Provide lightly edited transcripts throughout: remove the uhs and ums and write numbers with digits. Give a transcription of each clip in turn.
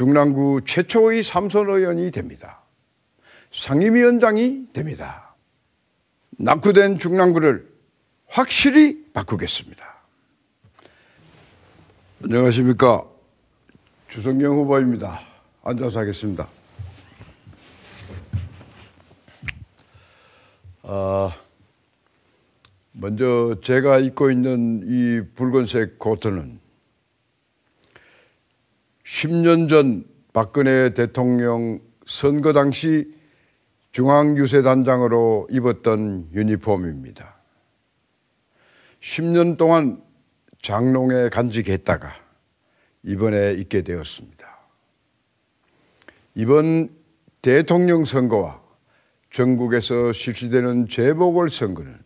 중랑구 최초의 삼선 의원이 됩니다. 상임위원장이 됩니다. 낙후된 중랑구를 확실히 바꾸겠습니다. 안녕하십니까. 주성경 후보입니다. 앉아서 하겠습니다. 먼저 제가 입고 있는 이 붉은색 코트는 10년 전 박근혜 대통령 선거 당시 중앙유세단장으로 입었던 유니폼입니다. 10년 동안 장롱에 간직했다가 이번에 입게 되었습니다. 이번 대통령 선거와 전국에서 실시되는 재보궐선거는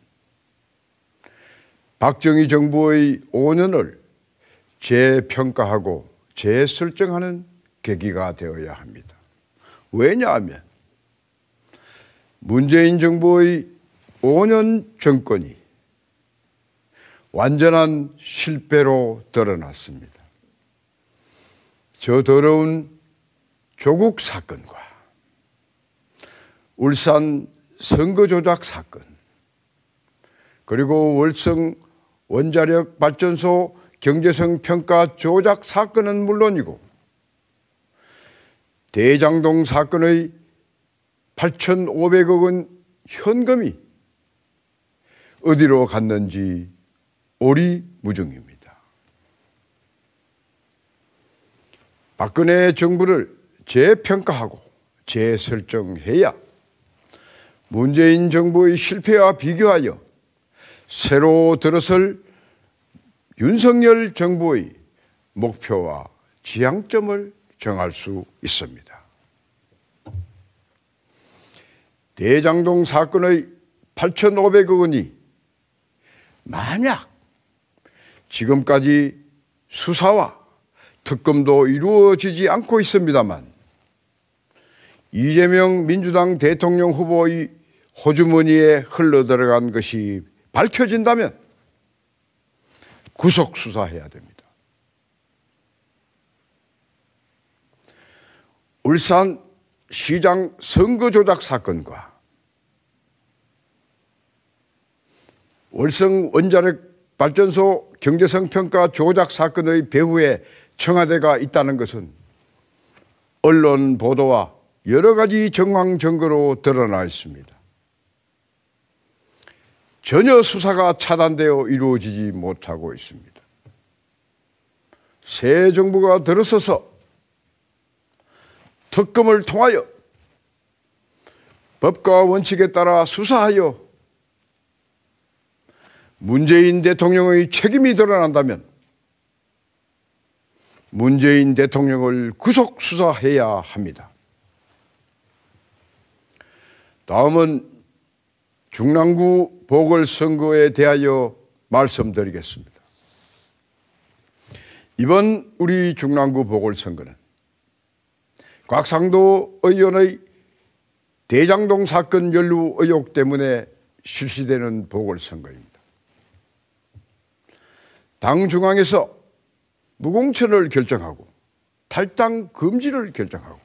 박정희 정부의 5년을 재평가하고 재설정하는 계기가 되어야 합니다. 왜냐하면 문재인 정부의 5년 정권이 완전한 실패로 드러났습니다. 저 더러운 조국 사건과 울산 선거 조작 사건, 그리고 월성 원자력 발전소 경제성 평가 조작 사건은 물론이고 대장동 사건의 8,500억 원 현금이 어디로 갔는지 오리무중입니다. 박근혜 정부를 재평가하고 재설정해야 문재인 정부의 실패와 비교하여 새로 들어설 윤석열 정부의 목표와 지향점을 정할 수 있습니다. 대장동 사건의 8,500억 원이 만약 지금까지 수사와 특검도 이루어지지 않고 있습니다만 이재명 민주당 대통령 후보의 호주머니에 흘러들어간 것이 밝혀진다면 구속 수사해야 됩니다. 울산 시장 선거 조작 사건과 월성 원자력 발전소 경제성 평가 조작 사건의 배후에 청와대가 있다는 것은 언론 보도와 여러 가지 정황 증거로 드러나 있습니다. 전혀 수사가 차단되어 이루어지지 못하고 있습니다. 새 정부가 들어서서 특검을 통하여 법과 원칙에 따라 수사하여 문재인 대통령의 책임이 드러난다면 문재인 대통령을 구속 수사해야 합니다. 다음은 중랑구 보궐선거에 대하여 말씀드리겠습니다. 이번 우리 중랑구 보궐선거는 곽상도 의원의 대장동 사건 연루 의혹 때문에 실시되는 보궐선거입니다. 당 중앙에서 무공천을 결정하고 탈당 금지를 결정하고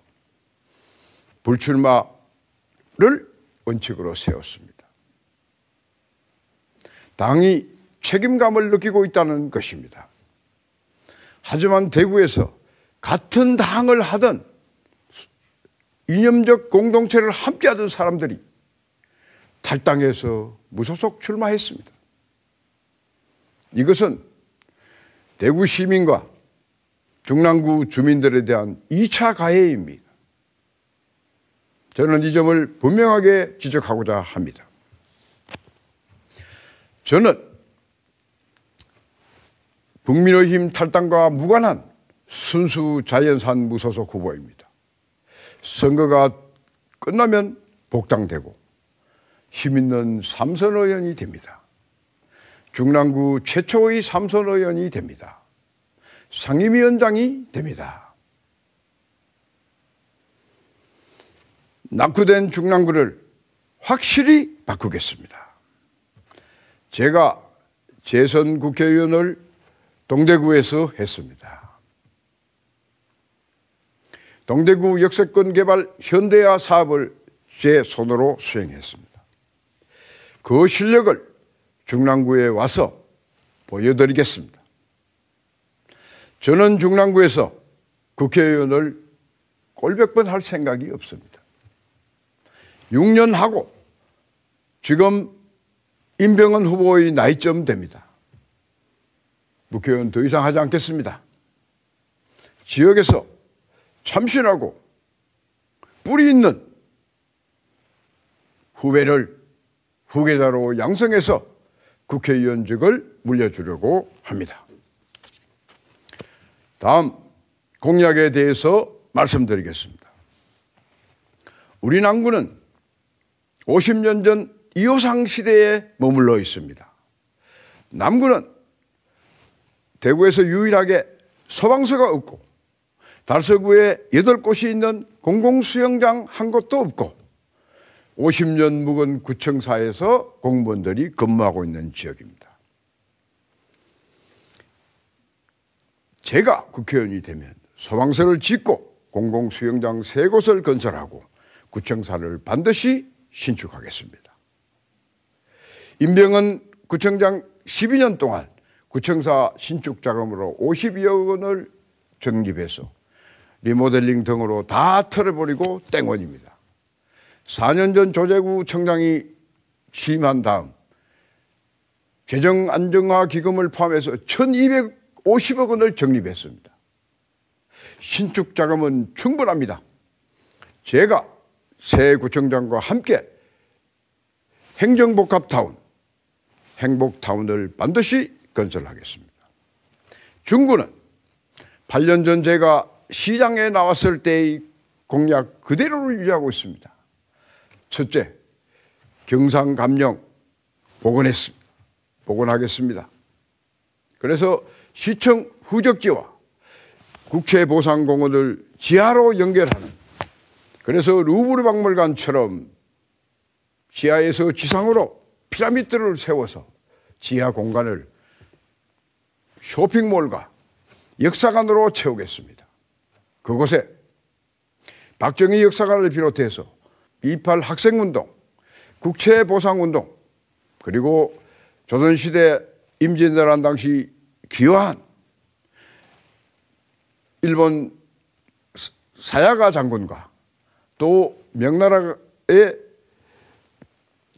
불출마를 원칙으로 세웠습니다. 당이 책임감을 느끼고 있다는 것입니다. 하지만 대구에서 같은 당을 하던 이념적 공동체를 함께하던 사람들이 탈당해서 무소속 출마했습니다. 이것은 대구 시민과 중랑구 주민들에 대한 2차 가해입니다. 저는 이 점을 분명하게 지적하고자 합니다. 저는 국민의힘 탈당과 무관한 순수 자연산 무소속 후보입니다. 선거가 끝나면 복당되고 힘있는 삼선 의원이 됩니다. 중랑구 최초의 삼선 의원이 됩니다. 상임위원장이 됩니다. 낙후된 중랑구를 확실히 바꾸겠습니다. 제가 재선 국회의원을 동대구에서 했습니다. 동대구 역세권 개발 현대화 사업을 제 손으로 수행했습니다. 그 실력을 중랑구에 와서 보여드리겠습니다. 저는 중랑구에서 국회의원을 꼴100번 할 생각이 없습니다. 6년 하고 지금 임병헌 후보의 나이쯤 됩니다. 국회의원 더 이상 하지 않겠습니다. 지역에서 참신하고 뿌리 있는 후배를 후계자로 양성해서 국회의원직을 물려주려고 합니다. 다음 공약에 대해서 말씀드리겠습니다. 우리 남구는 50년 전 이호상 시대에 머물러 있습니다. 남구는 대구에서 유일하게 소방서가 없고 달서구에 8곳이 있는 공공수영장 한 곳도 없고 50년 묵은 구청사에서 공무원들이 근무하고 있는 지역입니다. 제가 국회의원이 되면 소방서를 짓고 공공수영장 3곳을 건설하고 구청사를 반드시 신축하겠습니다. 임병헌 구청장 12년 동안 구청사 신축 자금으로 52억 원을 적립해서 리모델링 등으로 다 털어버리고 땡원입니다. 4년 전 조재구 청장이 취임한 다음 재정 안정화 기금을 포함해서 1,250억 원을 적립했습니다. 신축 자금은 충분합니다. 제가 새 구청장과 함께 행정복합타운, 행복타운을 반드시 건설하겠습니다. 중구는 8년 전 제가 시장에 나왔을 때의 공약 그대로를 유지하고 있습니다. 첫째, 경상감령 복원하겠습니다. 그래서 시청 후적지와 국채보상공원을 지하로 연결하는, 그래서 루브르 박물관처럼 지하에서 지상으로 피라미드를 세워서 지하 공간을 쇼핑몰과 역사관으로 채우겠습니다. 그곳에 박정희 역사관을 비롯해서 28 학생운동, 국채보상운동, 그리고 조선시대 임진왜란 당시 기여한 일본 사야가 장군과 또 명나라의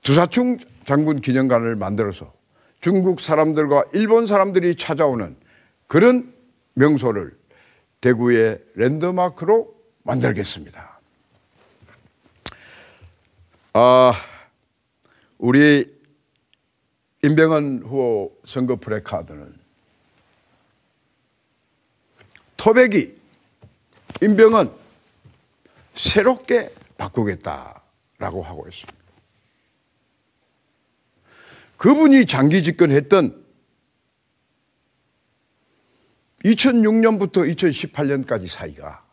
두사충 장군 기념관을 만들어서 중국 사람들과 일본 사람들이 찾아오는 그런 명소를 대구의 랜드마크로 만들겠습니다. 우리 임병헌 후보 선거 프래카드는 토백이 임병헌 새롭게 바꾸겠다라고 하고 있습니다. 그분이 장기 집권했던 2006년부터 2018년까지 사이가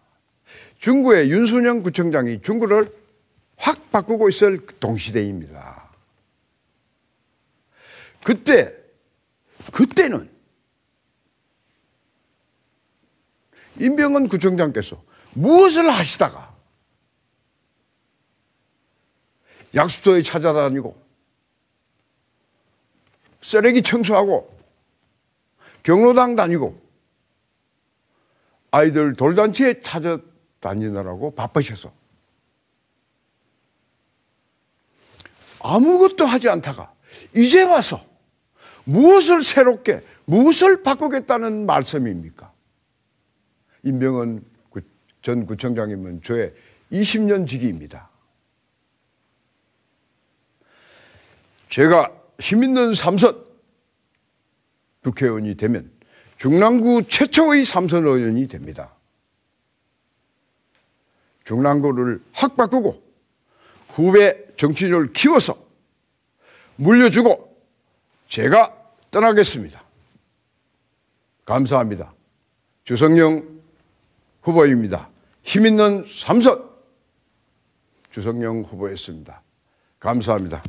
중구의 윤순영 구청장이 중구를 확 바꾸고 있을 동시대입니다. 그때는 임병헌 구청장께서 무엇을 하시다가 약수터에 찾아다니고 쓰레기 청소하고 경로당 다니고 아이들 돌잔치에 찾아다니느라고 바쁘셔서 아무것도 하지 않다가 이제 와서 무엇을 새롭게 무엇을 바꾸겠다는 말씀입니까? 임병헌 전 구청장님은 저의 20년 지기입니다. 제가 힘있는 3선 국회의원이 되면 중랑구 최초의 3선 의원이 됩니다. 중랑구를 확 바꾸고 후배 정치인을 키워서 물려주고 제가 떠나겠습니다. 감사합니다. 주성영 후보입니다. 힘있는 3선 주성영 후보였습니다. 감사합니다.